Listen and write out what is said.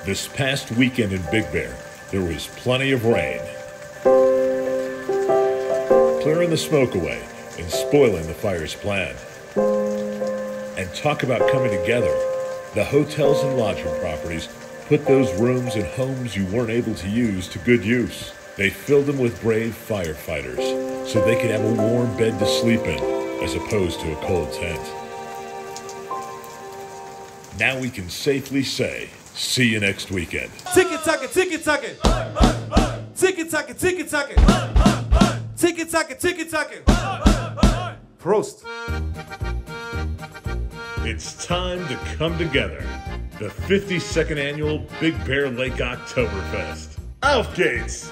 This past weekend in Big Bear, there was plenty of rain, clearing the smoke away and spoiling the fire's plan. And talk about coming together. The hotels and lodging properties put those rooms and homes you weren't able to use to good use. They filled them with brave firefighters so they could have a warm bed to sleep in as opposed to a cold tent. Now we can safely say, see you next weekend. Ticket-tocket, ticket-tocket. Ticket-tocket, ticket-tocket. Ticket-tocket, ticket-tocket. Prost. It's time to come together. The 52nd annual Big Bear Lake Oktoberfest. Auf geht's!